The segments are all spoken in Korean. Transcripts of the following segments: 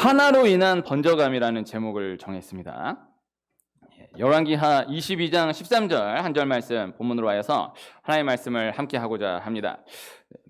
하나로 인한 번져감이라는 제목을 정했습니다. 열왕기하 22장 13절 한 절 말씀 본문으로 하여서 하나님의 말씀을 함께 하고자 합니다.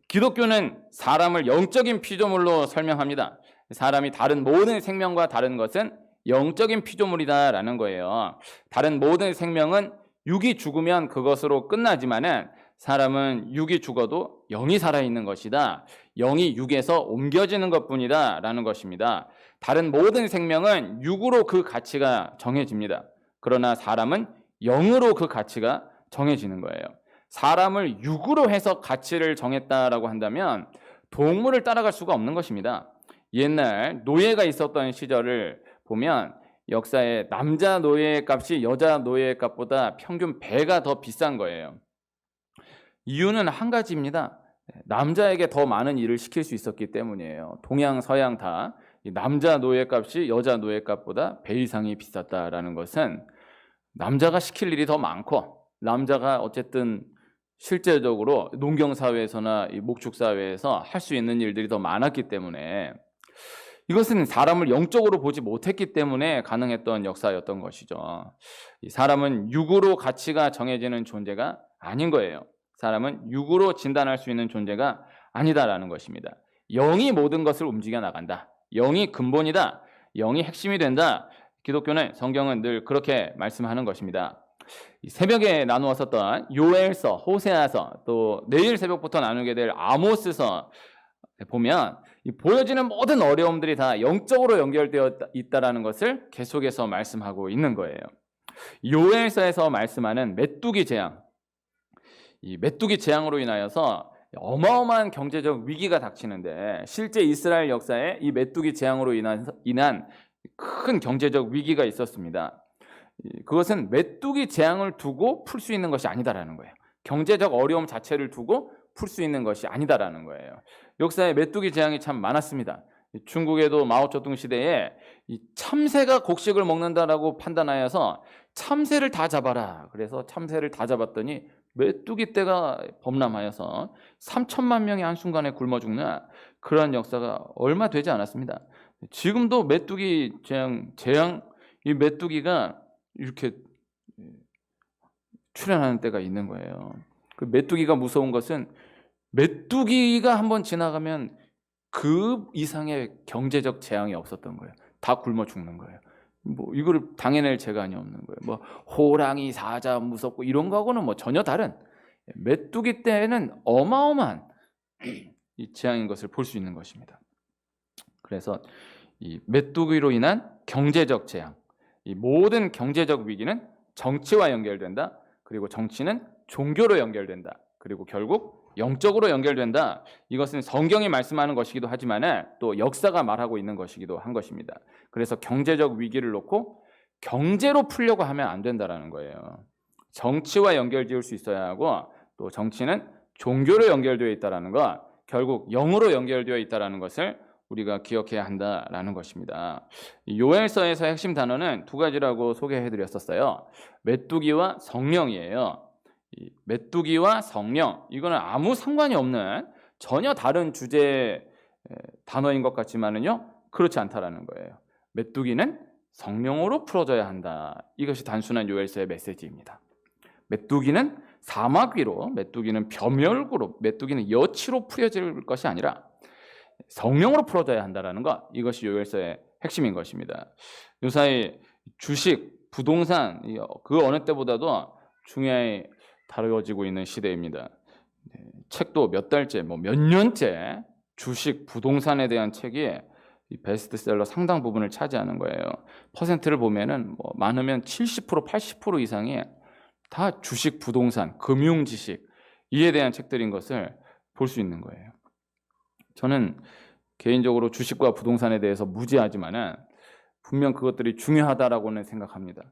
기독교는 사람을 영적인 피조물로 설명합니다. 사람이 다른 모든 생명과 다른 것은 영적인 피조물이다라는 거예요. 다른 모든 생명은 육이 죽으면 그것으로 끝나지만은 사람은 육이 죽어도 영이 살아있는 것이다. 영이 육에서 옮겨지는 것뿐이다 라는 것입니다. 다른 모든 생명은 육으로 그 가치가 정해집니다. 그러나 사람은 영으로 그 가치가 정해지는 거예요. 사람을 육으로 해서 가치를 정했다라고 한다면 동물을 따라갈 수가 없는 것입니다. 옛날 노예가 있었던 시절을 보면 역사에 남자 노예의 값이 여자 노예의 값보다 평균 배가 더 비싼 거예요. 이유는 한 가지입니다. 남자에게 더 많은 일을 시킬 수 있었기 때문이에요. 동양 서양 다 남자 노예값이 여자 노예값보다 배 이상이 비쌌다라는 것은 남자가 시킬 일이 더 많고 남자가 어쨌든 실제적으로 농경사회에서나 목축사회에서 할 수 있는 일들이 더 많았기 때문에 이것은 사람을 영적으로 보지 못했기 때문에 가능했던 역사였던 것이죠. 사람은 육으로 가치가 정해지는 존재가 아닌 거예요. 사람은 육으로 진단할 수 있는 존재가 아니다라는 것입니다. 영이 모든 것을 움직여 나간다. 영이 근본이다. 영이 핵심이 된다. 기독교는 성경은 늘 그렇게 말씀하는 것입니다. 새벽에 나누었었던 요엘서, 호세아서, 또 내일 새벽부터 나누게 될 아모스서 보면 보여지는 모든 어려움들이 다 영적으로 연결되어 있다는 것을 계속해서 말씀하고 있는 거예요. 요엘서에서 말씀하는 메뚜기 재앙, 이 메뚜기 재앙으로 인하여서 어마어마한 경제적 위기가 닥치는데 실제 이스라엘 역사에 이 메뚜기 재앙으로 인한 큰 경제적 위기가 있었습니다. 그것은 메뚜기 재앙을 두고 풀 수 있는 것이 아니다라는 거예요. 경제적 어려움 자체를 두고 풀 수 있는 것이 아니다라는 거예요. 역사에 메뚜기 재앙이 참 많았습니다. 중국에도 마오쩌둥 시대에 이 참새가 곡식을 먹는다라고 판단하여서 참새를 다 잡아라. 그래서 참새를 다 잡았더니 메뚜기 떼가 범람하여서 3천만 명이 한순간에 굶어 죽는 그런 역사가 얼마 되지 않았습니다. 지금도 메뚜기 재앙, 이 메뚜기가 이렇게 출현하는 때가 있는 거예요. 그 메뚜기가 무서운 것은 메뚜기가 한번 지나가면 그 이상의 경제적 재앙이 없었던 거예요. 다 굶어 죽는 거예요. 뭐 이거를 당해낼 재간이 없는 거예요. 뭐 호랑이, 사자 무섭고 이런 거하고는 뭐 전혀 다른 메뚜기 때에는 어마어마한 이 재앙인 것을 볼 수 있는 것입니다. 그래서 이 메뚜기로 인한 경제적 재앙, 이 모든 경제적 위기는 정치와 연결된다. 그리고 정치는 종교로 연결된다. 그리고 결국 영적으로 연결된다. 이것은 성경이 말씀하는 것이기도 하지만 또 역사가 말하고 있는 것이기도 한 것입니다. 그래서 경제적 위기를 놓고 경제로 풀려고 하면 안 된다라는 거예요. 정치와 연결지을 수 있어야 하고 또 정치는 종교로 연결되어 있다라는 것, 결국 영으로 연결되어 있다라는 것을 우리가 기억해야 한다라는 것입니다. 요엘서에서 핵심 단어는 두 가지라고 소개해드렸었어요. 메뚜기와 성령이에요. 이 메뚜기와 성령, 이거는 아무 상관이 없는 전혀 다른 주제의 단어인 것 같지만은요, 그렇지 않다라는 거예요. 메뚜기는 성령으로 풀어져야 한다. 이것이 단순한 요엘서의 메시지입니다. 메뚜기는 사마귀로, 메뚜기는 범혈구로, 메뚜기는 여치로 풀어질 것이 아니라 성령으로 풀어져야 한다는 것, 이것이 요엘서의 핵심인 것입니다. 요사이 주식, 부동산 그 어느 때보다도 중요히 다뤄지고 있는 시대입니다. 책도 몇 달째, 몇 년째 주식, 부동산에 대한 책이 베스트셀러 상당 부분을 차지하는 거예요. 퍼센트를 보면은 많으면 70%, 80% 이상이 다 주식, 부동산, 금융 지식 이에 대한 책들인 것을 볼 수 있는 거예요. 저는 개인적으로 주식과 부동산에 대해서 무지하지만은 분명 그것들이 중요하다라고는 생각합니다.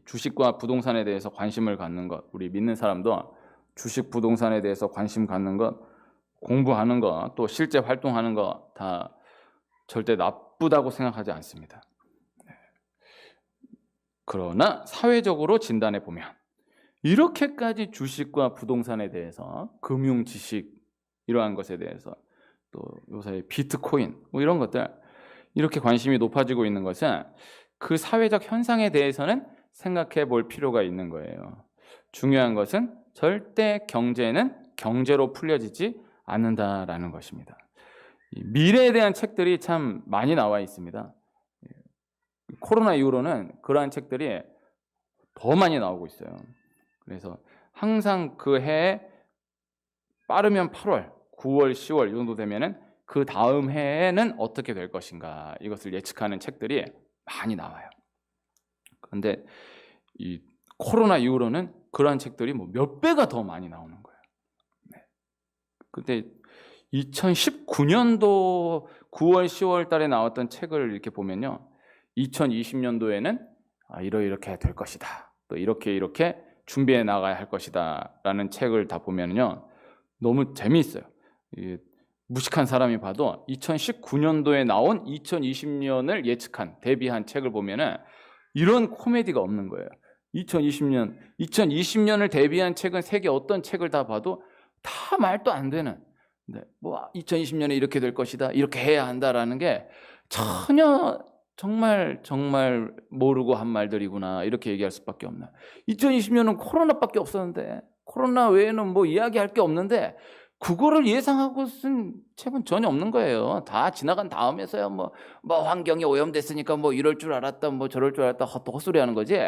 주식과 부동산에 대해서 관심을 갖는 것, 우리 믿는 사람도 주식, 부동산에 대해서 관심 갖는 것, 공부하는 것, 또 실제 활동하는 것 다 절대 나쁘다고 생각하지 않습니다. 그러나 사회적으로 진단해 보면 이렇게까지 주식과 부동산에 대해서, 금융 지식 이러한 것에 대해서, 또 요새 비트코인 이런 것들, 이렇게 관심이 높아지고 있는 것은 그 사회적 현상에 대해서는 생각해 볼 필요가 있는 거예요. 중요한 것은 절대 경제는 경제로 풀려지지 않는다라는 것입니다. 미래에 대한 책들이 참 많이 나와 있습니다. 코로나 이후로는 그러한 책들이 더 많이 나오고 있어요. 그래서 항상 그 해에 빠르면 8월, 9월, 10월 이 정도 되면은 그 다음 해에는 어떻게 될 것인가 이것을 예측하는 책들이 많이 나와요. 그런데 이 코로나 이후로는 그러한 책들이 뭐 몇 배가 더 많이 나오는 거예요. 네. 근데 2019년도 9월, 10월 달에 나왔던 책을 이렇게 보면요. 2020년도에는 이렇게 될 것이다. 또 이렇게 준비해 나가야 할 것이다. 라는 책을 다 보면요. 너무 재미있어요. 무식한 사람이 봐도 2019년도에 나온 2020년을 예측한, 대비한 책을 보면은 이런 코미디가 없는 거예요. 2020년을 대비한 책은 세계 어떤 책을 다 봐도 다 말도 안 되는, 뭐 2020년에 이렇게 될 것이다, 이렇게 해야 한다라는 게 전혀 정말 모르고 한 말들이구나 이렇게 얘기할 수밖에 없나. 2020년은 코로나밖에 없었는데, 코로나 외에는 뭐 이야기할 게 없는데 그거를 예상하고 쓴 책은 전혀 없는 거예요. 다 지나간 다음에서야 뭐 환경이 오염됐으니까 뭐 이럴 줄 알았다, 뭐 저럴 줄 알았다 헛소리 하는 거지.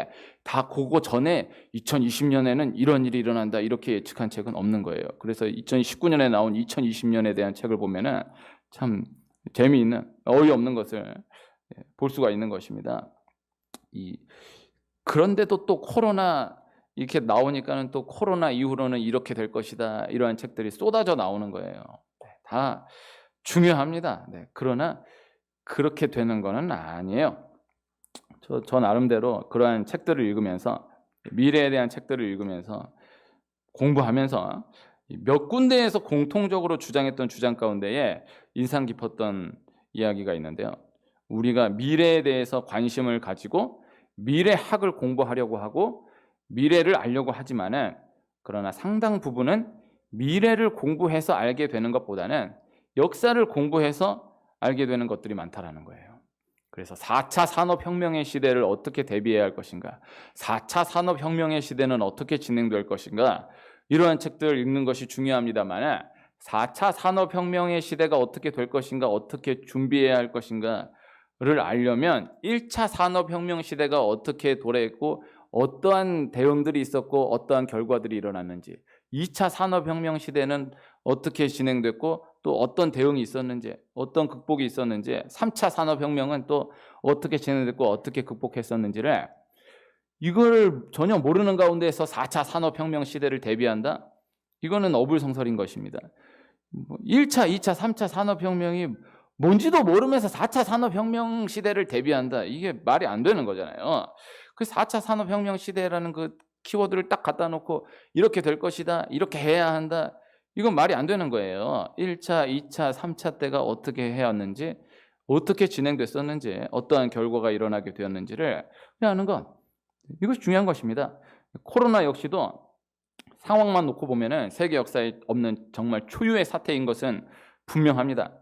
다 그거 전에 2020년에는 이런 일이 일어난다 이렇게 예측한 책은 없는 거예요. 그래서 2019년에 나온 2020년에 대한 책을 보면은 참 재미있는, 어이없는 것을 볼 수가 있는 것입니다. 그런데도 또 코로나 이렇게 나오니까는 또 코로나 이후로는 이렇게 될 것이다 이러한 책들이 쏟아져 나오는 거예요. 다 중요합니다. 그러나 그렇게 되는 거는 아니에요. 저 나름대로 그러한 책들을 읽으면서, 미래에 대한 책들을 읽으면서 공부하면서 몇 군데에서 공통적으로 주장했던 주장 가운데에 인상 깊었던 이야기가 있는데요. 우리가 미래에 대해서 관심을 가지고 미래학을 공부하려고 하고 미래를 알려고 하지만은, 그러나 상당 부분은 미래를 공부해서 알게 되는 것보다는 역사를 공부해서 알게 되는 것들이 많다라는 거예요. 그래서 4차 산업혁명의 시대를 어떻게 대비해야 할 것인가, 4차 산업혁명의 시대는 어떻게 진행될 것인가, 이러한 책들을 읽는 것이 중요합니다만 4차 산업혁명의 시대가 어떻게 될 것인가, 어떻게 준비해야 할 것인가를 알려면 1차 산업혁명 시대가 어떻게 도래했고 어떠한 대응들이 있었고 어떠한 결과들이 일어났는지, 2차 산업혁명 시대는 어떻게 진행됐고 또 어떤 대응이 있었는지, 어떤 극복이 있었는지, 3차 산업혁명은 또 어떻게 진행됐고 어떻게 극복했었는지를, 이걸 전혀 모르는 가운데에서 4차 산업혁명 시대를 대비한다? 이거는 어불성설인 것입니다. 1차, 2차, 3차 산업혁명이 뭔지도 모르면서 4차 산업혁명 시대를 대비한다. 이게 말이 안 되는 거잖아요. 그 4차 산업혁명 시대라는 그 키워드를 딱 갖다 놓고 이렇게 될 것이다, 이렇게 해야 한다, 이건 말이 안 되는 거예요. 1차, 2차, 3차 때가 어떻게 해왔는지, 어떻게 진행됐었는지, 어떠한 결과가 일어나게 되었는지를 아는 것, 이것이 중요한 것입니다. 코로나 역시도 상황만 놓고 보면은 세계 역사에 없는 정말 초유의 사태인 것은 분명합니다.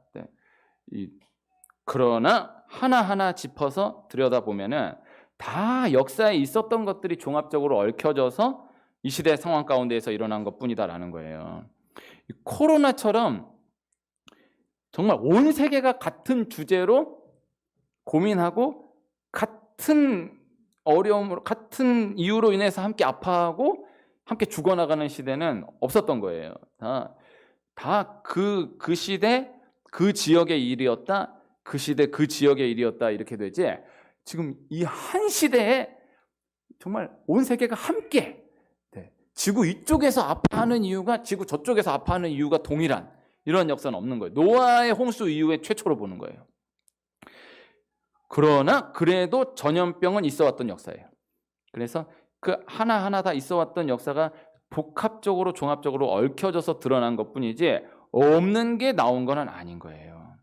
그러나 하나하나 짚어서 들여다보면은 다 역사에 있었던 것들이 종합적으로 얽혀져서 이 시대 상황 가운데에서 일어난 것뿐이다라는 거예요. 코로나처럼 정말 온 세계가 같은 주제로 고민하고 같은 어려움으로, 같은 이유로 인해서 함께 아파하고 함께 죽어나가는 시대는 없었던 거예요. 다 그 시대 그 지역의 일이었다, 그 시대 그 지역의 일이었다, 이렇게 되지. 지금 이 한 시대에 정말 온 세계가 함께, 지구 이쪽에서 아파하는 이유가 지구 저쪽에서 아파하는 이유가 동일한 이런 역사는 없는 거예요. 노아의 홍수 이후에 최초로 보는 거예요. 그러나 그래도 전염병은 있어 왔던 역사예요. 그래서 그 하나하나 다 있어 왔던 역사가 복합적으로 종합적으로 얽혀져서 드러난 것뿐이지 없는 게 나온 건 아닌 거예요.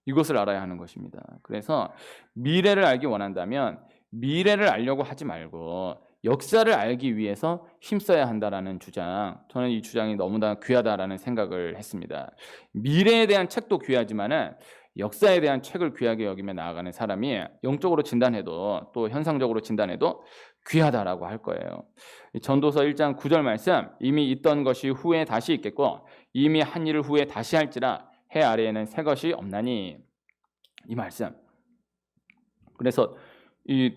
이것을 알아야 하는 것입니다. 그래서 미래를 알기 원한다면 미래를 알려고 하지 말고 역사를 알기 위해서 힘써야 한다라는 주장, 저는 이 주장이 너무나 귀하다라는 생각을 했습니다. 미래에 대한 책도 귀하지만은 역사에 대한 책을 귀하게 여기며 나아가는 사람이 영적으로 진단해도 또 현상적으로 진단해도 귀하다라고 할 거예요. 전도서 1장 9절 말씀, 이미 있던 것이 후에 다시 있겠고 이미 한 일을 후에 다시 할지라 해 아래에는 새 것이 없나니. 이 말씀. 그래서 이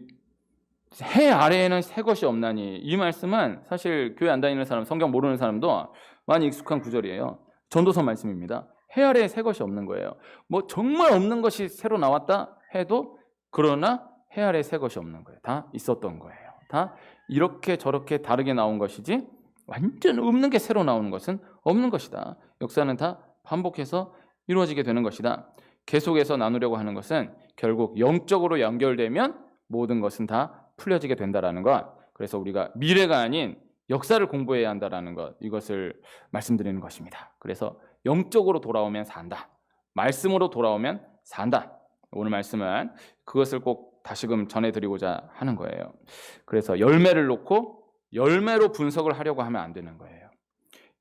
해 아래에는 새 것이 없나니, 이 말씀은 사실 교회 안 다니는 사람, 성경 모르는 사람도 많이 익숙한 구절이에요. 전도서 말씀입니다. 해 아래에 새 것이 없는 거예요. 뭐 정말 없는 것이 새로 나왔다 해도 그러나 해 아래에 새 것이 없는 거예요. 다 있었던 거예요. 다 이렇게 저렇게 다르게 나온 것이지 완전 없는 게 새로 나오는 것은 없는 것이다. 역사는 다 반복해서 이루어지게 되는 것이다. 계속해서 나누려고 하는 것은 결국 영적으로 연결되면 모든 것은 다 풀려지게 된다라는 것. 그래서 우리가 미래가 아닌 역사를 공부해야 한다라는 것, 이것을 말씀드리는 것입니다. 그래서 영적으로 돌아오면 산다. 말씀으로 돌아오면 산다. 오늘 말씀은 그것을 꼭 다시금 전해드리고자 하는 거예요. 그래서 열매를 놓고 열매로 분석을 하려고 하면 안 되는 거예요.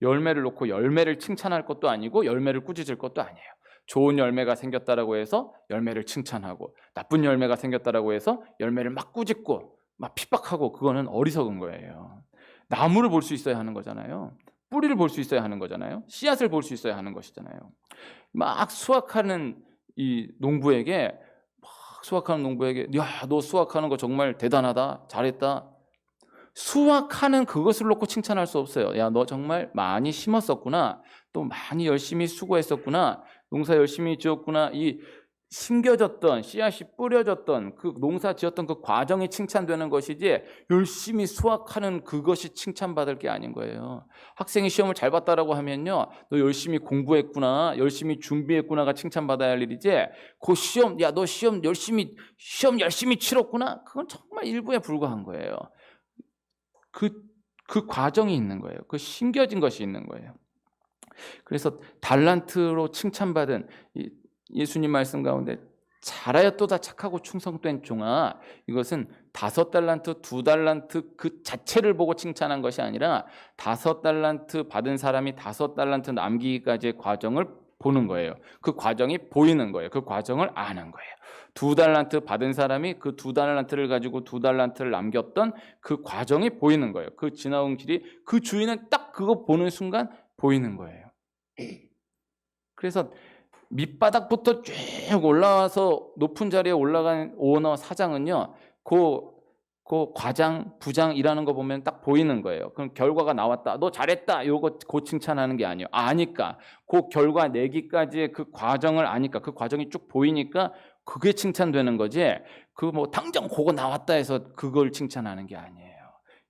열매를 놓고 열매를 칭찬할 것도 아니고 열매를 꾸짖을 것도 아니에요. 좋은 열매가 생겼다라고 해서 열매를 칭찬하고 나쁜 열매가 생겼다라고 해서 열매를 막 꾸짖고 막 핍박하고, 그거는 어리석은 거예요. 나무를 볼 수 있어야 하는 거잖아요. 뿌리를 볼 수 있어야 하는 거잖아요. 씨앗을 볼 수 있어야 하는 것이잖아요. 막 수확하는 이 농부에게 야, 너 수확하는 거 정말 대단하다, 잘했다. 수확하는 그것을 놓고 칭찬할 수 없어요. 야, 너 정말 많이 심었었구나, 또 많이 열심히 수고했었구나, 농사 열심히 지었구나. 이 심겨졌던 씨앗이 뿌려졌던 그 농사 지었던 그 과정이 칭찬되는 것이지 열심히 수확하는 그것이 칭찬받을 게 아닌 거예요. 학생이 시험을 잘 봤다라고 하면요, 너 열심히 공부했구나, 열심히 준비했구나가 칭찬받아야 할 일이지, 그 시험, 야, 너 시험 열심히 치렀구나, 그건 정말 일부에 불과한 거예요. 그 과정이 있는 거예요. 그 심겨진 것이 있는 거예요. 그래서 달란트로 칭찬받은 예수님 말씀 가운데 잘하였도다 착하고 충성된 종아, 이것은 5달란트, 2달란트 그 자체를 보고 칭찬한 것이 아니라 5달란트 받은 사람이 5달란트 남기기까지의 과정을 보는 거예요. 그 과정이 보이는 거예요. 그 과정을 아는 거예요. 2달란트 받은 사람이 그 2달란트를 가지고 2달란트를 남겼던 그 과정이 보이는 거예요. 그 지나온 길이, 그 주인은 딱 그거 보는 순간 보이는 거예요. 그래서 밑바닥부터 쭉 올라와서 높은 자리에 올라간 오너 사장은요, 그 과장, 부장 일하는 거 보면 딱 보이는 거예요. 그럼 결과가 나왔다, 너 잘했다, 요거 고 칭찬하는 게 아니에요. 아니까, 그 결과 내기까지의 그 과정을 아니까, 그 과정이 쭉 보이니까 그게 칭찬되는 거지, 그 뭐 당장 그거 나왔다 해서 그걸 칭찬하는 게 아니에요.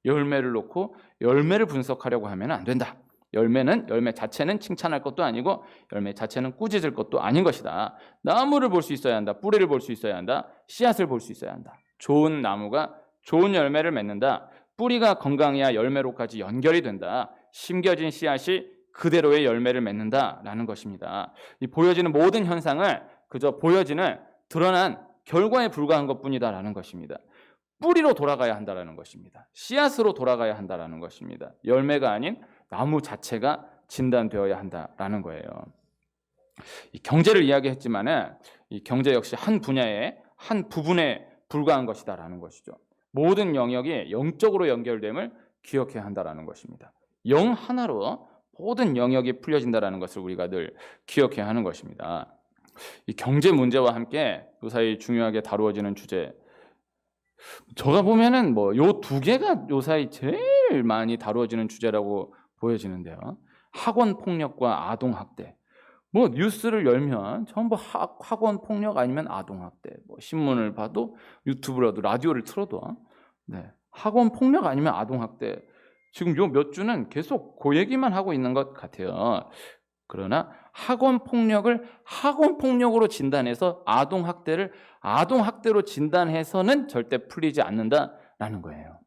열매를 놓고 열매를 분석하려고 하면 안 된다. 열매 자체는 칭찬할 것도 아니고 열매 자체는 꾸짖을 것도 아닌 것이다. 나무를 볼 수 있어야 한다. 뿌리를 볼 수 있어야 한다. 씨앗을 볼 수 있어야 한다. 좋은 나무가 좋은 열매를 맺는다. 뿌리가 건강해야 열매로까지 연결이 된다. 심겨진 씨앗이 그대로의 열매를 맺는다라는 것입니다. 이 보여지는 모든 현상을 그저 보여지는 드러난 결과에 불과한 것뿐이다라는 것입니다. 뿌리로 돌아가야 한다라는 것입니다. 씨앗으로 돌아가야 한다라는 것입니다. 열매가 아닌 나무 자체가 진단되어야 한다라는 거예요. 이 경제를 이야기했지만은 이 경제 역시 한 분야의 한 부분에 불과한 것이다라는 것이죠. 모든 영역이 영적으로 연결됨을 기억해야 한다라는 것입니다. 영 하나로 모든 영역이 풀려진다라는 것을 우리가 늘 기억해야 하는 것입니다. 이 경제 문제와 함께 요사이 중요하게 다루어지는 주제, 제가 보면은 뭐 요 두 개가 요사이 제일 많이 다루어지는 주제라고 보여지는데요. 학원 폭력과 아동 학대. 뭐 뉴스를 열면 전부 학원 폭력 아니면 아동 학대. 뭐 신문을 봐도 유튜브라도 라디오를 틀어도 학원 폭력 아니면 아동 학대. 지금 요 몇 주는 계속 그 얘기만 하고 있는 것 같아요. 그러나 학원 폭력을 학원 폭력으로 진단해서 아동 학대를 아동 학대로 진단해서는 절대 풀리지 않는다라는 거예요.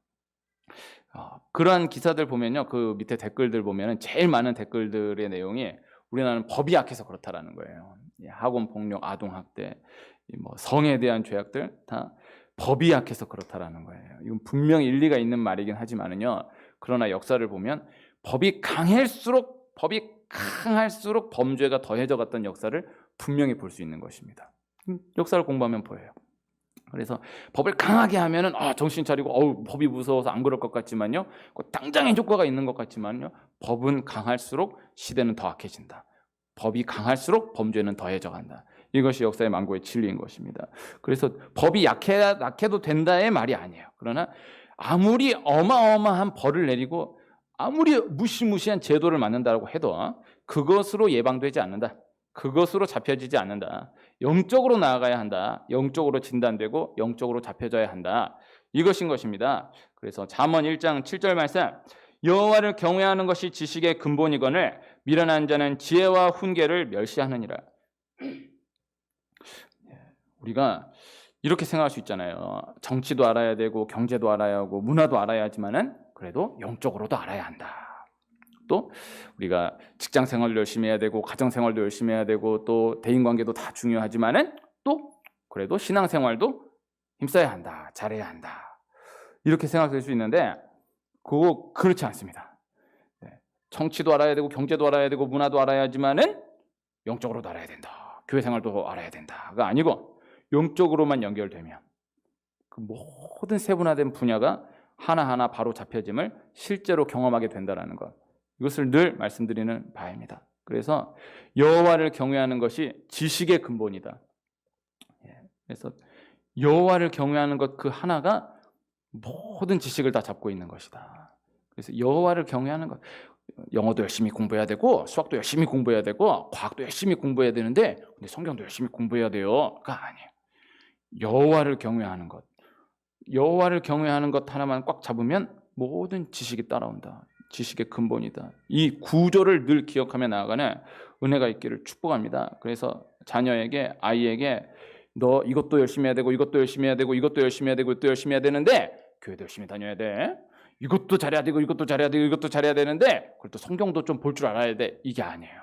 그러한 기사들 보면요, 그 밑에 댓글들 보면은 제일 많은 댓글들의 내용이 우리나라는 법이 약해서 그렇다라는 거예요. 학원 폭력, 아동 학대, 뭐 성에 대한 죄악들 다 법이 약해서 그렇다라는 거예요. 이건 분명히 일리가 있는 말이긴 하지만은요, 그러나 역사를 보면 법이 강할수록 범죄가 더해져 갔던 역사를 분명히 볼 수 있는 것입니다. 역사를 공부하면 보여요. 그래서 법을 강하게 하면은 정신 차리고 법이 무서워서 안 그럴 것 같지만요, 당장의 효과가 있는 것 같지만요, 법은 강할수록 시대는 더 악해진다. 법이 강할수록 범죄는 더해져간다. 이것이 역사의 만고의 진리인 것입니다. 그래서 법이 약해도 된다의 말이 아니에요. 그러나 아무리 어마어마한 벌을 내리고 아무리 무시무시한 제도를 만든다고 해도 그것으로 예방되지 않는다. 그것으로 잡혀지지 않는다. 영적으로 나아가야 한다. 영적으로 진단되고 영적으로 잡혀져야 한다. 이것인 것입니다. 그래서 잠언 1장 7절 말씀, 여호와를 경외하는 것이 지식의 근본이거늘 미련한 자는 지혜와 훈계를 멸시하느니라. 우리가 이렇게 생각할 수 있잖아요. 정치도 알아야 되고 경제도 알아야 하고 문화도 알아야 하지만은 그래도 영적으로도 알아야 한다. 또 우리가 직장 생활도 열심히 해야 되고 가정 생활도 열심히 해야 되고 또 대인 관계도 다 중요하지만은 또 그래도 신앙 생활도 힘써야 한다. 잘해야 한다. 이렇게 생각할 수 있는데 그거 그렇지 않습니다. 정치도 알아야 되고 경제도 알아야 되고 문화도 알아야 하지만은 영적으로도 알아야 된다. 교회 생활도 알아야 된다가 아니고 영적으로만 연결되면 그 모든 세분화된 분야가 하나하나 바로 잡혀짐을 실제로 경험하게 된다는 것. 이것을 늘 말씀드리는 바입니다. 그래서 여호와를 경외하는 것이 지식의 근본이다. 그래서 여호와를 경외하는 것 그 하나가 모든 지식을 다 잡고 있는 것이다. 그래서 여호와를 경외하는 것, 영어도 열심히 공부해야 되고 수학도 열심히 공부해야 되고 과학도 열심히 공부해야 되는데 근데 성경도 열심히 공부해야 돼요가 아니에요. 여호와를 경외하는 것, 여호와를 경외하는 것 하나만 꽉 잡으면 모든 지식이 따라온다. 지식의 근본이다. 이 구조를 늘 기억하며 나아가는 은혜가 있기를 축복합니다. 그래서 자녀에게, 아이에게 너 이것도 열심히 해야 되고 이것도 열심히 해야 되고 이것도 열심히 해야 되고 이것도 열심히 해야 되는데 교회도 열심히 다녀야 돼. 이것도 잘해야 되고 이것도 잘해야 되고 이것도 잘해야 되는데 그래도 성경도 좀 볼 줄 알아야 돼. 이게 아니에요.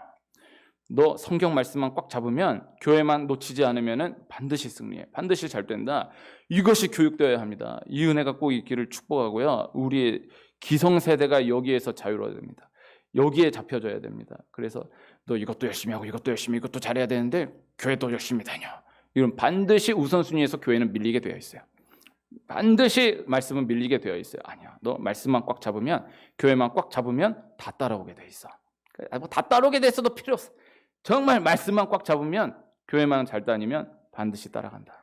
너 성경 말씀만 꽉 잡으면 교회만 놓치지 않으면 반드시 승리해. 반드시 잘 된다. 이것이 교육되어야 합니다. 이 은혜가 꼭 있기를 축복하고요. 우리의 기성세대가 여기에서 자유로워야 됩니다. 여기에 잡혀져야 됩니다. 그래서 너 이것도 열심히 하고 이것도 열심히 이것도 잘해야 되는데 교회도 열심히 다녀. 이건 반드시 우선순위에서 교회는 밀리게 되어 있어요. 반드시 말씀은 밀리게 되어 있어요. 아니야. 너 말씀만 꽉 잡으면 교회만 꽉 잡으면 다 따라오게 돼 있어. 다 따라오게 됐어도 필요 없어. 정말 말씀만 꽉 잡으면 교회만 잘 다니면 반드시 따라간다.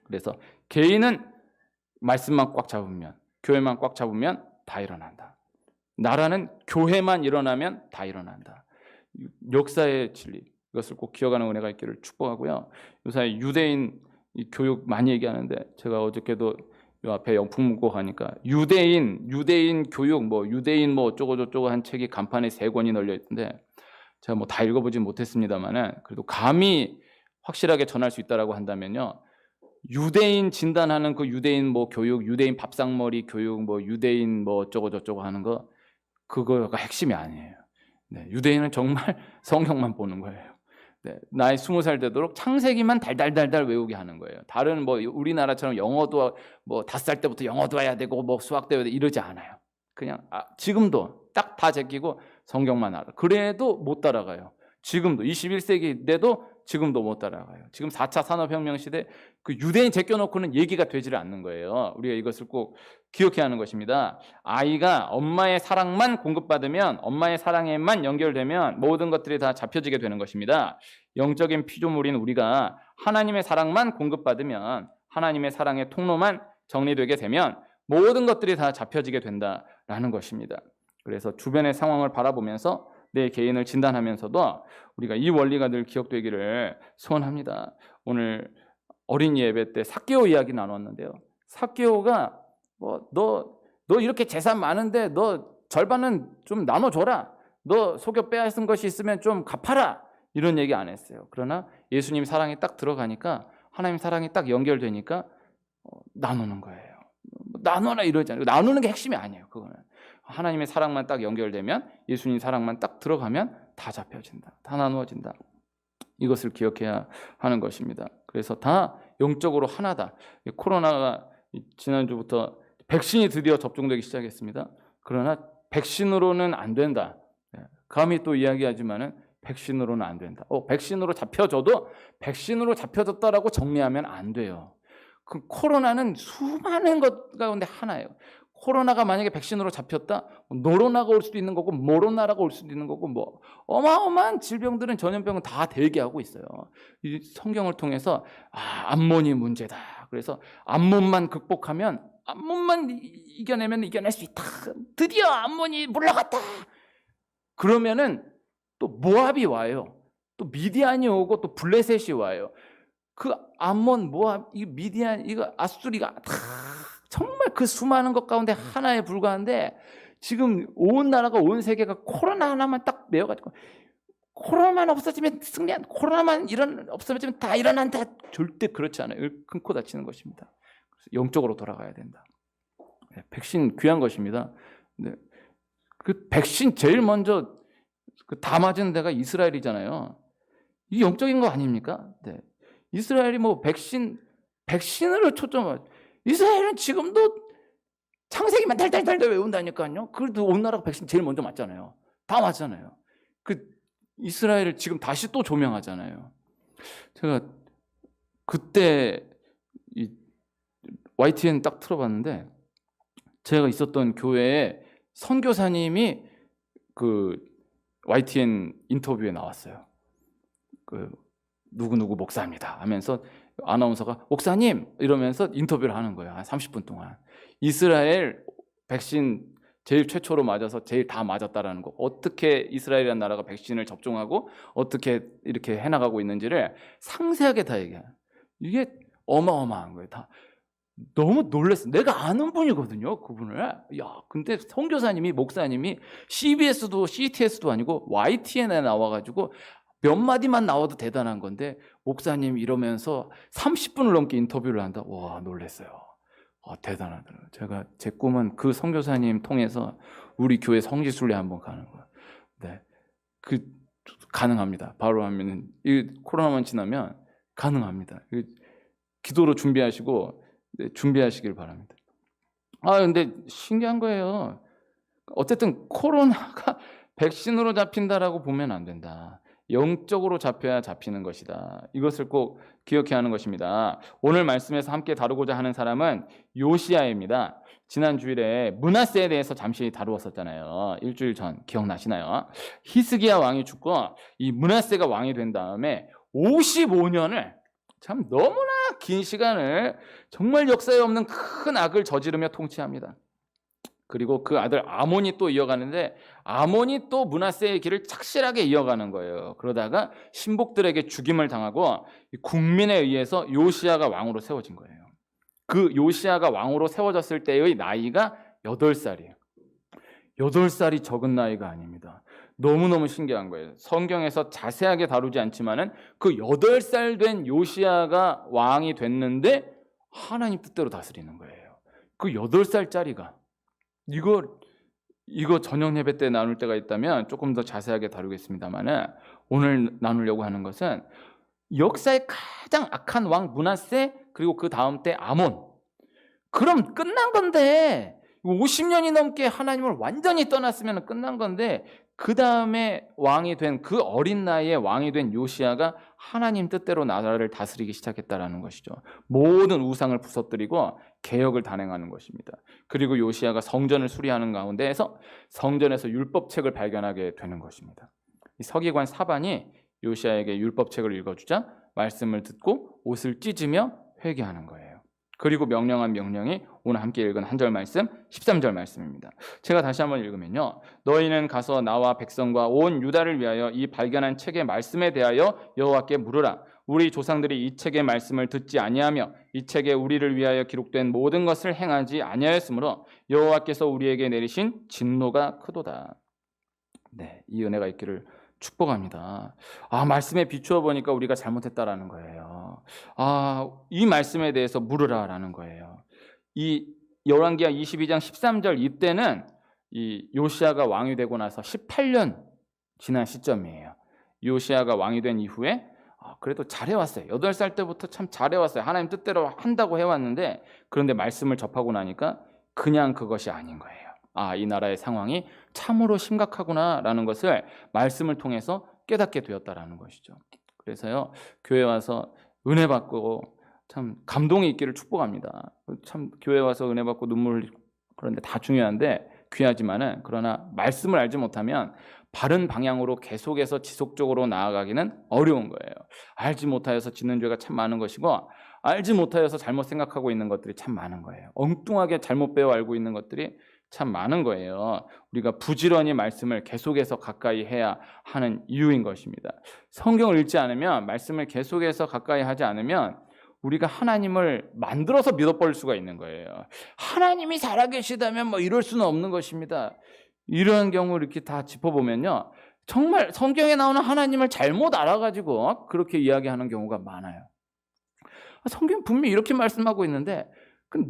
그래서 개인은 말씀만 꽉 잡으면 교회만 꽉 잡으면 다 일어난다. 나라는 교회만 일어나면 다 일어난다. 역사의 진리 이것을 꼭 기억하는 은혜가 있기를 축복하고요. 요새 유대인 교육 많이 얘기하는데 제가 어저께도 요 앞에 영풍 묻고 가니까 유대인 교육 유대인 어쩌고 저쩌고 한 책이 간판에 3권이 널려 있던데 제가 다 읽어보진 못했습니다만은 그래도 감히 확실하게 전할 수 있다라고 한다면요. 유대인 진단하는 그 유대인 교육, 유대인 밥상머리 교육, 유대인 어쩌고 저쩌고 하는 거 그거가 핵심이 아니에요. 네, 유대인은 정말 성경만 보는 거예요. 네, 나이 20살 되도록 창세기만 달달달달 외우게 하는 거예요. 다른 우리나라처럼 영어도 5살 때부터 영어도 해야 되고 수학도 해야 되고 이러지 않아요. 그냥 지금도 딱 다 제끼고 성경만 알아. 그래도 못 따라가요. 지금도 21세기인데도 지금도 못 따라가요. 지금 4차 산업혁명 시대 그 유대인 제껴놓고는 얘기가 되지를 않는 거예요. 우리가 이것을 꼭 기억해야 하는 것입니다. 아이가 엄마의 사랑만 공급받으면 엄마의 사랑에만 연결되면 모든 것들이 다 잡혀지게 되는 것입니다. 영적인 피조물인 우리가 하나님의 사랑만 공급받으면 하나님의 사랑의 통로만 정리되게 되면 모든 것들이 다 잡혀지게 된다라는 것입니다. 그래서 주변의 상황을 바라보면서 내 개인을 진단하면서도 우리가 이 원리가 늘 기억되기를 소원합니다. 오늘 어린이 예배 때 삭개오 이야기 나눴는데요. 삭개오가 너 이렇게 재산 많은데 너 절반은 좀 나눠줘라. 너 속여 빼앗은 것이 있으면 좀 갚아라. 이런 얘기 안 했어요. 그러나 예수님 사랑이 딱 들어가니까 하나님 사랑이 딱 연결되니까 나누는 거예요. 나눠라 이러잖아요. 나누는 게 핵심이 아니에요. 그거는. 하나님의 사랑만 딱 연결되면 예수님 사랑만 딱 들어가면 다 잡혀진다. 다 나누어진다. 이것을 기억해야 하는 것입니다. 그래서 다 영적으로 하나다. 코로나가 지난주부터 백신이 드디어 접종되기 시작했습니다. 그러나 백신으로는 안 된다. 감히 또 이야기하지만은 백신으로는 안 된다. 백신으로 잡혀져도 백신으로 잡혀졌다라고 정리하면 안 돼요. 그 코로나는 수많은 것 가운데 하나예요. 코로나가 만약에 백신으로 잡혔다, 노로나가 올 수도 있는 거고 모로나라가 올 수도 있는 거고 뭐 어마어마한 질병들은 전염병은 다 대기하고 있어요. 이 성경을 통해서 암몬이 문제다. 그래서 암몬만 극복하면 암몬만 이겨내면 이겨낼 수 있다. 드디어 암몬이 물러갔다. 그러면은 또 모압이 와요. 또 미디안이 오고 또 블레셋이 와요. 그 암몬, 모압, 이 미디안, 이거 아수리가 다 정말 그 수많은 것 가운데 하나에 불과한데 지금 온 나라가 온 세계가 코로나 하나만 딱 메워가지고 코로나만 없어지면 승리한, 코로나만 없어지면 다 일어난다. 절대 그렇지 않아요. 끊고 다치는 것입니다. 그래서 영적으로 돌아가야 된다. 네, 백신 귀한 것입니다. 네, 그 백신 제일 먼저 다 맞은 데가 이스라엘이잖아요. 이게 영적인 거 아닙니까? 네. 이스라엘이 뭐 백신으로 초점을, 이스라엘은 지금도 창세기만 달달달 외운다니까요. 그래도 온 나라가 백신 제일 먼저 맞잖아요. 다 맞잖아요. 그 이스라엘을 지금 다시 또 조명하잖아요. 제가 그때 이 YTN 딱 틀어봤는데 제가 있었던 교회에 선교사님이 그 YTN 인터뷰에 나왔어요. 그 누구누구 목사입니다 하면서 아나운서가 목사님 이러면서 인터뷰를 하는 거예요. 한 30분 동안. 이스라엘 백신 제일 최초로 맞아서 제일 다 맞았다라는 거, 어떻게 이스라엘이라는 나라가 백신을 접종하고 어떻게 이렇게 해나가고 있는지를 상세하게 다 얘기해요. 이게 어마어마한 거예요. 다 너무 놀랐어요. 내가 아는 분이거든요, 그분을. 야, 근데 선교사님이, 목사님이 CBS도 CTS도 아니고 YTN에 나와가지고 몇 마디만 나와도 대단한 건데 목사님 이러면서 30분을 넘게 인터뷰를 한다. 와, 놀랐어요. 대단하더라고요. 제 꿈은 그 선교사님 통해서 우리 교회 성지순례 한번 가는 거예요. 네, 가능합니다. 바로 하면은 이 코로나만 지나면 가능합니다. 기도로 준비하시고 준비하시길 바랍니다. 근데 신기한 거예요. 어쨌든 코로나가 백신으로 잡힌다라고 보면 안 된다. 영적으로 잡혀야 잡히는 것이다. 이것을 꼭 기억해야 하는 것입니다. 오늘 말씀에서 함께 다루고자 하는 사람은 요시야입니다. 지난 주일에 므낫세에 대해서 잠시 다루었었잖아요. 일주일 전 기억나시나요? 히스기야 왕이 죽고 이 므낫세가 왕이 된 다음에 55년을, 참 너무나 긴 시간을 정말 역사에 없는 큰 악을 저지르며 통치합니다. 그리고 그 아들 아몬이 또 이어가는데 아몬이 또 므낫세의 길을 착실하게 이어가는 거예요. 그러다가 신복들에게 죽임을 당하고 국민에 의해서 요시야가 왕으로 세워진 거예요. 그 요시야가 왕으로 세워졌을 때의 나이가 8살이에요. 8살이 적은 나이가 아닙니다. 너무너무 신기한 거예요. 성경에서 자세하게 다루지 않지만은 그 8살 된 요시야가 왕이 됐는데 하나님 뜻대로 다스리는 거예요. 그 8살짜리가 이거 저녁 예배 때 나눌 때가 있다면 조금 더 자세하게 다루겠습니다만은 오늘 나누려고 하는 것은 역사의 가장 악한 왕 므낫세, 그리고 그 다음 때 아몬. 그럼 끝난 건데 50년이 넘게 하나님을 완전히 떠났으면 끝난 건데 그 다음에 왕이 된, 그 어린 나이에 왕이 된 요시야가 하나님 뜻대로 나라를 다스리기 시작했다라는 것이죠. 모든 우상을 부서뜨리고 개혁을 단행하는 것입니다. 그리고 요시야가 성전을 수리하는 가운데에서 성전에서 율법책을 발견하게 되는 것입니다. 이 서기관 사반이 요시야에게 율법책을 읽어주자 말씀을 듣고 옷을 찢으며 회개하는 거예요. 그리고 명령한 명령이 오늘 함께 읽은 한 절 말씀, 13절 말씀입니다. 제가 다시 한번 읽으면요. 너희는 가서 나와 백성과 온 유다를 위하여 이 발견한 책의 말씀에 대하여 여호와께 물으라. 우리 조상들이 이 책의 말씀을 듣지 아니하며 이 책에 우리를 위하여 기록된 모든 것을 행하지 아니하였으므로 여호와께서 우리에게 내리신 진노가 크도다. 네, 이 은혜가 있기를 축복합니다. 말씀에 비추어 보니까 우리가 잘못했다라는 거예요. 이 말씀에 대해서 물으라라는 거예요. 이 열왕기하 22장 13절 이때는 이 요시야가 왕이 되고 나서 18년 지난 시점이에요. 요시야가 왕이 된 이후에 그래도 잘해왔어요. 8살 때부터 참 잘해왔어요. 하나님 뜻대로 한다고 해왔는데 그런데 말씀을 접하고 나니까 그냥 그것이 아닌 거예요. 이 나라의 상황이 참으로 심각하구나라는 것을 말씀을 통해서 깨닫게 되었다라는 것이죠. 그래서요, 교회 와서 은혜 받고 참 감동이 있기를 축복합니다. 참 교회 와서 은혜 받고 눈물 흘리고 그런데 다 중요한데 귀하지만은, 그러나 말씀을 알지 못하면 바른 방향으로 계속해서 지속적으로 나아가기는 어려운 거예요. 알지 못하여서 짓는 죄가 참 많은 것이고, 알지 못하여서 잘못 생각하고 있는 것들이 참 많은 거예요. 엉뚱하게 잘못 배워 알고 있는 것들이 참 많은 거예요. 우리가 부지런히 말씀을 계속해서 가까이 해야 하는 이유인 것입니다. 성경을 읽지 않으면, 말씀을 계속해서 가까이 하지 않으면 우리가 하나님을 만들어서 믿어버릴 수가 있는 거예요. 하나님이 살아계시다면 뭐 이럴 수는 없는 것입니다. 이런 경우 이렇게 다 짚어보면요, 정말 성경에 나오는 하나님을 잘못 알아가지고 그렇게 이야기하는 경우가 많아요. 성경 분명히 이렇게 말씀하고 있는데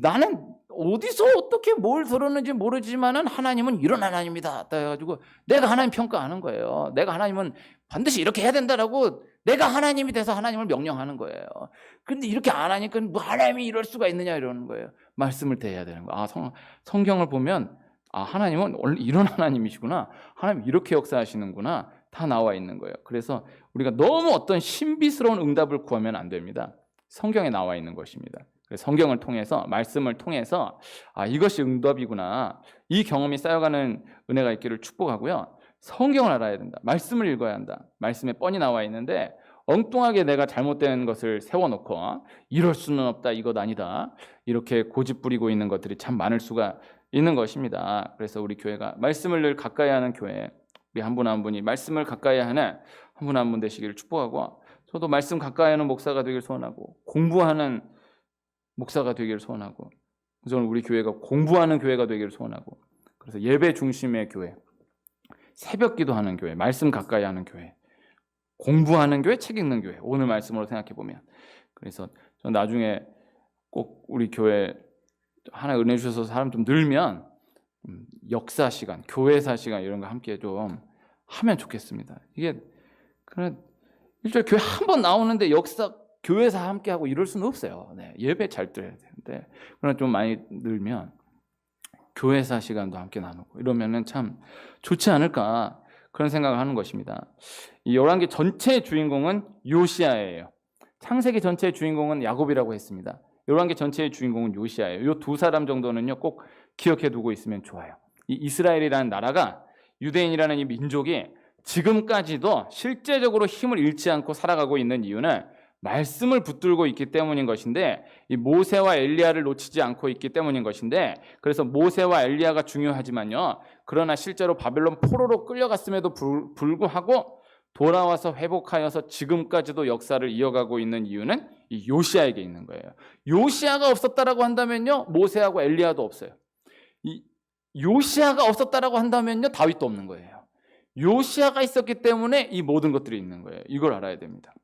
나는 어디서 어떻게 뭘 들었는지 모르지만은 하나님은 이런 하나님이다 해가지고 내가 하나님 평가하는 거예요. 내가 하나님은 반드시 이렇게 해야 된다라고 내가 하나님이 돼서 하나님을 명령하는 거예요. 그런데 이렇게 안 하니까 뭐 하나님이 이럴 수가 있느냐 이러는 거예요. 말씀을 대해야 되는 거예요. 성경을 보면 하나님은 원래 이런 하나님이시구나, 하나님 이렇게 역사하시는구나, 다 나와 있는 거예요. 그래서 우리가 너무 어떤 신비스러운 응답을 구하면 안 됩니다. 성경에 나와 있는 것입니다. 성경을 통해서, 말씀을 통해서 이것이 응답이구나, 이 경험이 쌓여가는 은혜가 있기를 축복하고요. 성경을 알아야 된다. 말씀을 읽어야 한다. 말씀에 뻔히 나와 있는데 엉뚱하게 내가 잘못된 것을 세워놓고 이럴 수는 없다, 이것 아니다, 이렇게 고집 부리고 있는 것들이 참 많을 수가 있는 것입니다. 그래서 우리 교회가 말씀을 늘 가까이 하는 교회, 우리 한 분 한 분이 말씀을 가까이 하는 한 분 한 분 되시기를 축복하고, 저도 말씀 가까이 하는 목사가 되길 소원하고 공부하는 목사가 되기를 소원하고, 저는 우리 교회가 공부하는 교회가 되기를 소원하고, 그래서 예배 중심의 교회, 새벽 기도하는 교회, 말씀 가까이 하는 교회, 공부하는 교회, 책 읽는 교회, 오늘 말씀으로 생각해 보면. 그래서 전 나중에 꼭 우리 교회 하나 은혜 주셔서 사람 좀 늘면 역사 시간, 교회사 시간 이런 거 함께 좀 하면 좋겠습니다. 이게 그냥 일주일에 교회 한 번 나오는데 역사 교회사 함께 하고 이럴 수는 없어요. 네, 예배 잘 드려야 되는데, 그러나 좀 많이 늘면 교회사 시간도 함께 나누고 이러면은 참 좋지 않을까, 그런 생각을 하는 것입니다. 이 열왕기 전체의 주인공은 요시야예요. 창세기 전체의 주인공은 야곱이라고 했습니다. 열왕기 전체의 주인공은 요시야예요. 이 두 사람 정도는요 꼭 기억해 두고 있으면 좋아요. 이 이스라엘이라는 나라가, 유대인이라는 이 민족이 지금까지도 실제적으로 힘을 잃지 않고 살아가고 있는 이유는 말씀을 붙들고 있기 때문인 것인데, 이 모세와 엘리야를 놓치지 않고 있기 때문인 것인데, 그래서 모세와 엘리야가 중요하지만요, 그러나 실제로 바벨론 포로로 끌려갔음에도 불구하고 돌아와서 회복하여서 지금까지도 역사를 이어가고 있는 이유는 이 요시야에게 있는 거예요. 요시야가 없었다라고 한다면요, 모세하고 엘리야도 없어요. 이 요시야가 없었다라고 한다면요, 다윗도 없는 거예요. 요시야가 있었기 때문에 이 모든 것들이 있는 거예요. 이걸 알아야 됩니다.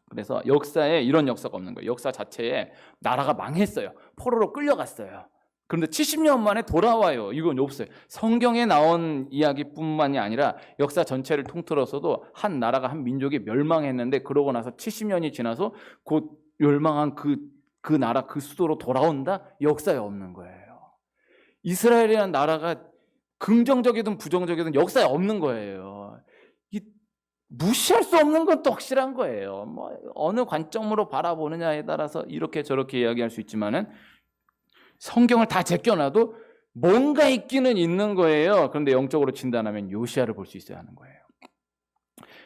그래서 역사에 이런 역사가 없는 거예요. 역사 자체에 나라가 망했어요. 포로로 끌려갔어요. 그런데 70년 만에 돌아와요. 이건 없어요. 성경에 나온 이야기뿐만이 아니라 역사 전체를 통틀어서도 한 나라가, 한 민족이 멸망했는데 그러고 나서 70년이 지나서 곧 멸망한 그 나라, 그 수도로 돌아온다? 역사에 없는 거예요. 이스라엘이라는 나라가 긍정적이든 부정적이든 역사에 없는 거예요. 무시할 수 없는 건 또 확실한 거예요. 뭐 어느 관점으로 바라보느냐에 따라서 이렇게 저렇게 이야기할 수 있지만은 성경을 다 제껴놔도 뭔가 있기는 있는 거예요. 그런데 영적으로 진단하면 요시야를 볼 수 있어야 하는 거예요.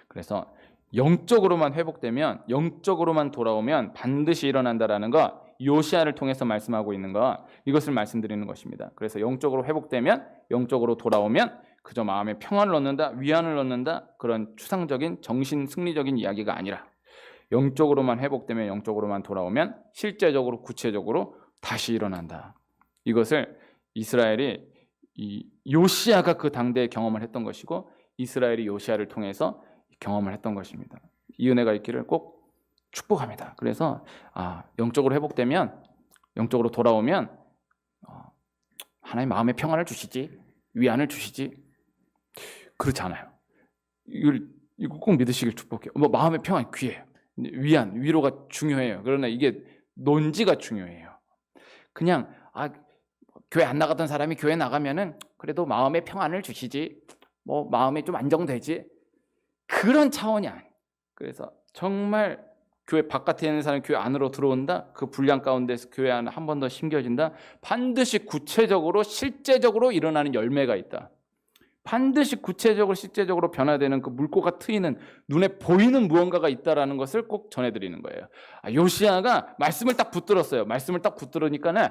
그래서 영적으로만 회복되면, 영적으로만 돌아오면 반드시 일어난다라는 거, 요시야를 통해서 말씀하고 있는 거, 이것을 말씀드리는 것입니다. 그래서 영적으로 회복되면, 영적으로 돌아오면 그저 마음에 평안을 얻는다, 위안을 얻는다, 그런 추상적인 정신 승리적인 이야기가 아니라 영적으로만 회복되면, 영적으로만 돌아오면 실제적으로 구체적으로 다시 일어난다. 이것을 이스라엘이, 이 요시야가 그 당대에 경험을 했던 것이고 이스라엘이 요시야를 통해서 경험을 했던 것입니다. 이 은혜가 있기를 꼭 축복합니다. 그래서 영적으로 회복되면, 영적으로 돌아오면 하나님 마음의 평안을 주시지, 위안을 주시지, 그렇지 않아요. 이거 꼭 믿으시길 축복해요. 마음의 평안이 귀해요. 위안, 위로가 중요해요. 그러나 이게 논지가 중요해요. 그냥 교회 안 나갔던 사람이 교회 나가면은 그래도 마음의 평안을 주시지, 뭐 마음이 좀 안정되지, 그런 차원이 아니에요. 그래서 정말 교회 바깥에 있는 사람이 교회 안으로 들어온다. 그 분량 가운데서 교회 안에 한 번 더 심겨진다. 반드시 구체적으로 실제적으로 일어나는 열매가 있다. 반드시 구체적으로 실제적으로 변화되는 그 물고가 트이는 눈에 보이는 무언가가 있다라는 것을 꼭 전해드리는 거예요. 요시야가 말씀을 딱 붙들었어요. 말씀을 딱 붙들으니까는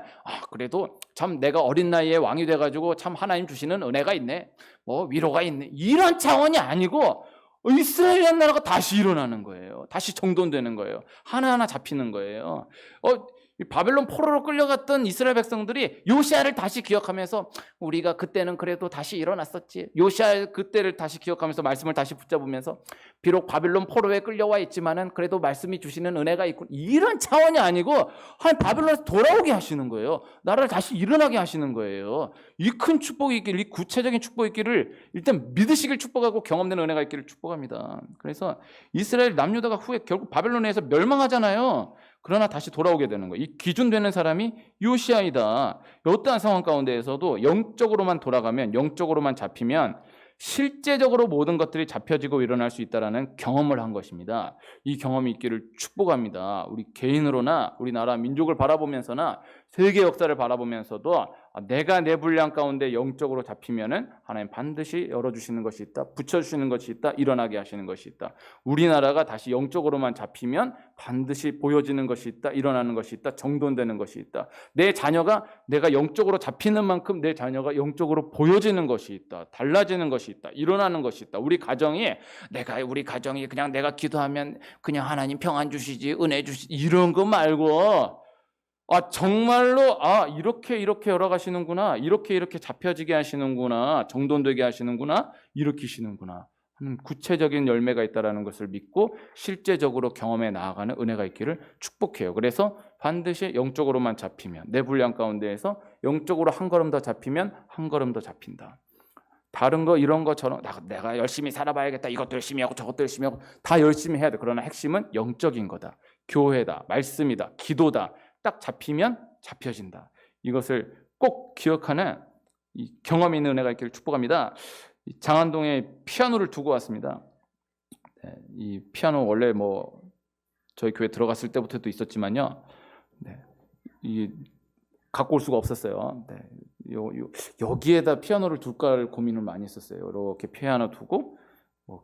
그래도 참 내가 어린 나이에 왕이 돼가지고 참 하나님 주시는 은혜가 있네. 뭐 위로가 있네. 이런 차원이 아니고 이스라엘 나라가 다시 일어나는 거예요. 다시 정돈되는 거예요. 하나하나 잡히는 거예요. 바벨론 포로로 끌려갔던 이스라엘 백성들이 요시야를 다시 기억하면서 우리가 그때는 그래도 다시 일어났었지. 요시야 그때를 다시 기억하면서 말씀을 다시 붙잡으면서 비록 바벨론 포로에 끌려와 있지만은 그래도 말씀이 주시는 은혜가 있고, 이런 차원이 아니고 바벨론에서 돌아오게 하시는 거예요. 나라를 다시 일어나게 하시는 거예요. 이 큰 축복이 있기를, 이 구체적인 축복이 있기를 일단 믿으시길 축복하고 경험되는 은혜가 있기를 축복합니다. 그래서 이스라엘 남유다가 후에 결국 바벨론에서 멸망하잖아요. 그러나 다시 돌아오게 되는 거예요. 이 기준되는 사람이 요시야이다. 어떠한 상황 가운데에서도 영적으로만 돌아가면, 영적으로만 잡히면 실제적으로 모든 것들이 잡혀지고 일어날 수 있다는 경험을 한 것입니다. 이 경험이 있기를 축복합니다. 우리 개인으로나 우리나라 민족을 바라보면서나 세계 역사를 바라보면서도 내가 내 분량 가운데 영적으로 잡히면은 하나님 반드시 열어주시는 것이 있다. 붙여주시는 것이 있다. 일어나게 하시는 것이 있다. 우리나라가 다시 영적으로만 잡히면 반드시 보여지는 것이 있다. 일어나는 것이 있다. 정돈되는 것이 있다. 내 자녀가 내가 영적으로 잡히는 만큼 내 자녀가 영적으로 보여지는 것이 있다. 달라지는 것이 있다. 일어나는 것이 있다. 우리 가정이 그냥 내가 기도하면 그냥 하나님 평안 주시지, 은혜 주시지, 이런 거 말고 정말로 이렇게 열어가시는구나, 이렇게 잡혀지게 하시는구나, 정돈되게 하시는구나, 일으키시는구나 하는 구체적인 열매가 있다는 것을 믿고 실제적으로 경험해 나아가는 은혜가 있기를 축복해요. 그래서 반드시 영적으로만 잡히면, 내 분량 가운데에서 영적으로 한 걸음 더 잡히면 한 걸음 더 잡힌다. 다른 거 이런 것처럼 내가 열심히 살아봐야겠다, 이것도 열심히 하고 저것도 열심히 하고 다 열심히 해야 돼. 그러나 핵심은 영적인 거다. 교회다, 말씀이다, 기도다. 딱 잡히면 잡혀진다. 이것을 꼭 기억하는 이 경험이 있는 은혜가 있기를 축복합니다. 장안동에 피아노를 두고 왔습니다. 이 피아노 원래 저희 교회 들어갔을 때부터도 있었지만요. 이 갖고 올 수가 없었어요. 여기에다 피아노를 둘까 고민을 많이 했었어요. 이렇게 피아노 두고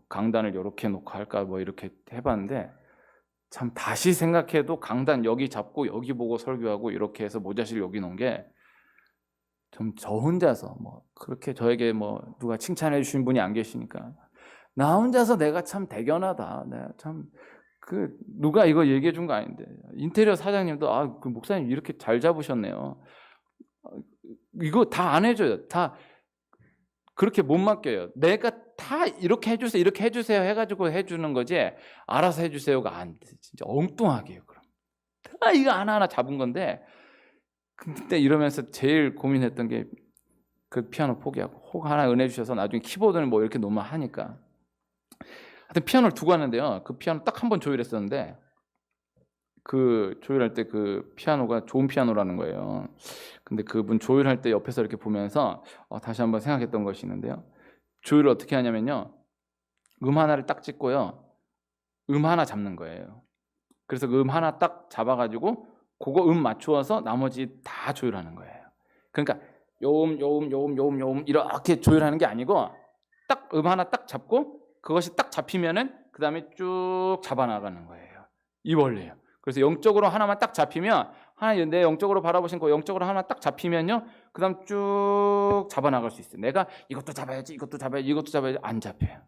강단을 이렇게 놓고 할까 이렇게 해봤는데, 참 다시 생각해도 강단 여기 잡고 여기 보고 설교하고 이렇게 해서 모자실 여기 놓은 게 좀 저 혼자서 그렇게 저에게 누가 칭찬해 주신 분이 안 계시니까 나 혼자서 내가 참 대견하다. 내가 참 누가 이거 얘기해 준 거 아닌데, 인테리어 사장님도 그 목사님 이렇게 잘 잡으셨네요. 이거 다 안 해줘요. 다 그렇게 못 맡겨요. 내가 다 이렇게 해주세요, 이렇게 해주세요 해가지고 해주는 거지, 알아서 해주세요가 안 돼. 진짜 엉뚱하게 해요. 그럼 다 이거 하나하나 잡은 건데, 그때 이러면서 제일 고민했던 게 그 피아노 포기하고 혹 하나 은혜 주셔서 나중에 키보드는 이렇게 놓으면 하니까. 하여튼 피아노를 두고 왔는데요. 그 피아노 딱 한 번 조율했었는데, 그 조율할 때 그 피아노가 좋은 피아노라는 거예요. 근데 그분 조율할 때 옆에서 이렇게 보면서 다시 한번 생각했던 것이 있는데요. 조율을 어떻게 하냐면요, 하나를 딱 찍고요, 하나 잡는 거예요. 그래서 하나 딱 잡아가지고 그거 맞추어서 나머지 다 조율하는 거예요. 그러니까 요음 이렇게 조율하는 게 아니고 딱 하나 딱 잡고 그것이 딱 잡히면은 그 다음에 쭉 잡아나가는 거예요. 이 원리예요. 그래서 영적으로 하나만 딱 잡히면, 내 영적으로 바라보신 거 영적으로 하나 딱 잡히면요, 그 다음 쭉 잡아나갈 수 있어요. 내가 이것도 잡아야지, 이것도 잡아야지, 이것도 잡아야지, 안 잡혀요.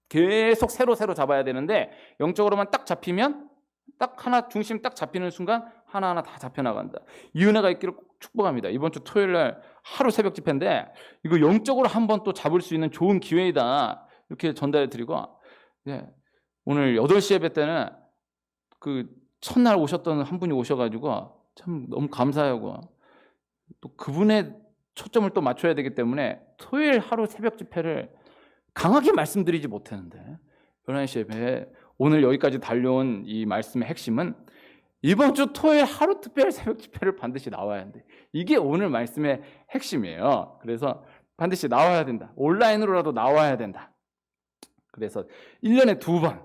계속 새로 잡아야 되는데, 영적으로만 딱 잡히면 딱 하나 중심 딱 잡히는 순간 하나하나 다 잡혀나간다. 이 은혜가 있기를 축복합니다. 이번 주 토요일 날 하루 새벽 집회인데 이거 영적으로 한번 또 잡을 수 있는 좋은 기회이다, 이렇게 전달해 드리고, 오늘 8시 예배 때는 그 첫날 오셨던 한 분이 오셔가지고 참 너무 감사하고, 또 그분의 초점을 또 맞춰야 되기 때문에 토요일 하루 새벽 집회를 강하게 말씀드리지 못했는데, 11시 예배에 오늘 여기까지 달려온 이 말씀의 핵심은 이번 주 토요일 하루 특별 새벽 집회를 반드시 나와야 한대. 이게 오늘 말씀의 핵심이에요. 그래서 반드시 나와야 된다. 온라인으로라도 나와야 된다. 그래서 1년에 2번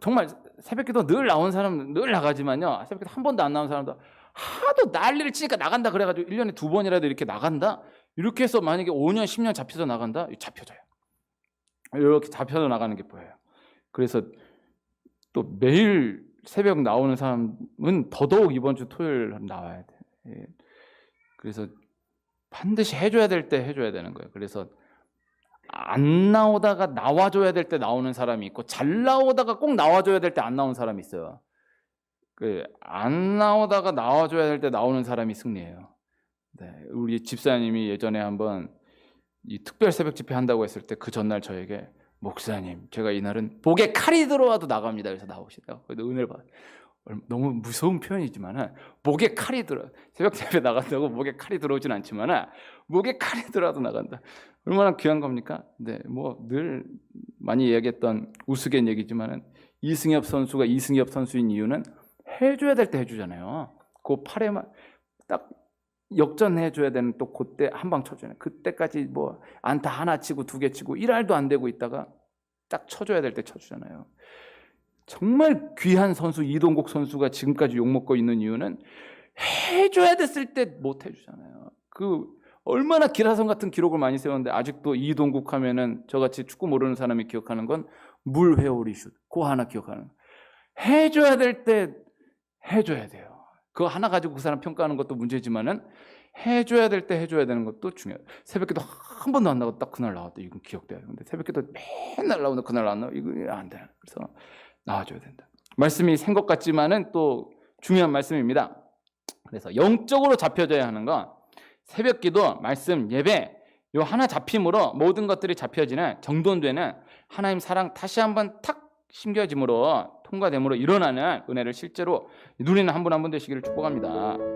정말 새벽기도 늘 나온 사람은 늘 나가지만요, 새벽기도 한 번도 안 나온 사람도 하도 난리를 치니까 나간다 그래가지고 1년에 2번이라도 이렇게 나간다, 이렇게 해서 만약에 5년 10년 잡혀서 나간다, 잡혀져요. 이렇게 잡혀서 나가는 게 보여요. 그래서 또 매일 새벽 나오는 사람은 더더욱 이번 주 토요일 나와야 돼. 예. 그래서 반드시 해줘야 될 때 해줘야 되는 거예요. 그래서 안 나오다가 나와줘야 될 때 나오는 사람이 있고, 잘 나오다가 꼭 나와줘야 될 때 안 나오는 사람이 있어요. 안 나오다가 나와줘야 될 때 나오는 사람이 승리예요. 네, 우리 집사님이 예전에 한번 이 특별 새벽 집회 한다고 했을 때 그 전날 저에게, 목사님, 제가 이날은 목에 칼이 들어와도 나갑니다. 그래서 나오시더라고요. 은혜를 받아요. 너무 무서운 표현이지만 목에 칼이 들어, 새벽 집회 나간다고 목에 칼이 들어오진 않지만 목에 칼이 들어와도 나간다. 얼마나 귀한 겁니까? 네, 뭐 늘 많이 이야기했던 우스갯 얘기지만 이승엽 선수가 이승엽 선수인 이유는 해줘야 될 때 해주잖아요. 그 팔에만 딱 역전해줘야 되는, 또 그때 한 방 쳐주잖아요. 그때까지 뭐 안타 하나 치고 2개 치고 1할도 안 되고 있다가 딱 쳐줘야 될 때 쳐주잖아요. 정말 귀한 선수 이동국 선수가 지금까지 욕먹고 있는 이유는 해줘야 됐을 때 못 해주잖아요. 그 얼마나 기라성 같은 기록을 많이 세웠는데 아직도 이동국 하면은 저같이 축구 모르는 사람이 기억하는 건 물회오리 슛, 그거 하나 기억하는 거예요. 해줘야 될 때 해줘야 돼요. 그거 하나 가지고 그 사람 평가하는 것도 문제지만은 해줘야 될 때 해줘야 되는 것도 중요해요. 새벽기도 한 번도 안 나고 딱 그날 나왔다, 이건 기억돼요. 근데 새벽기도 맨날 나오는데 그날 안 나와, 이거 안 돼. 그래서 나와줘야 된다. 말씀이 센 것 같지만은 또 중요한 말씀입니다. 그래서 영적으로 잡혀져야 하는 건 새벽기도, 말씀, 예배, 요 하나 잡힘으로 모든 것들이 잡혀지는, 정돈되는 하나님 사랑 다시 한번 탁 심겨짐으로, 통과됨으로 일어나는 은혜를 실제로 누리는 한 분 한 분 되시기를 축복합니다.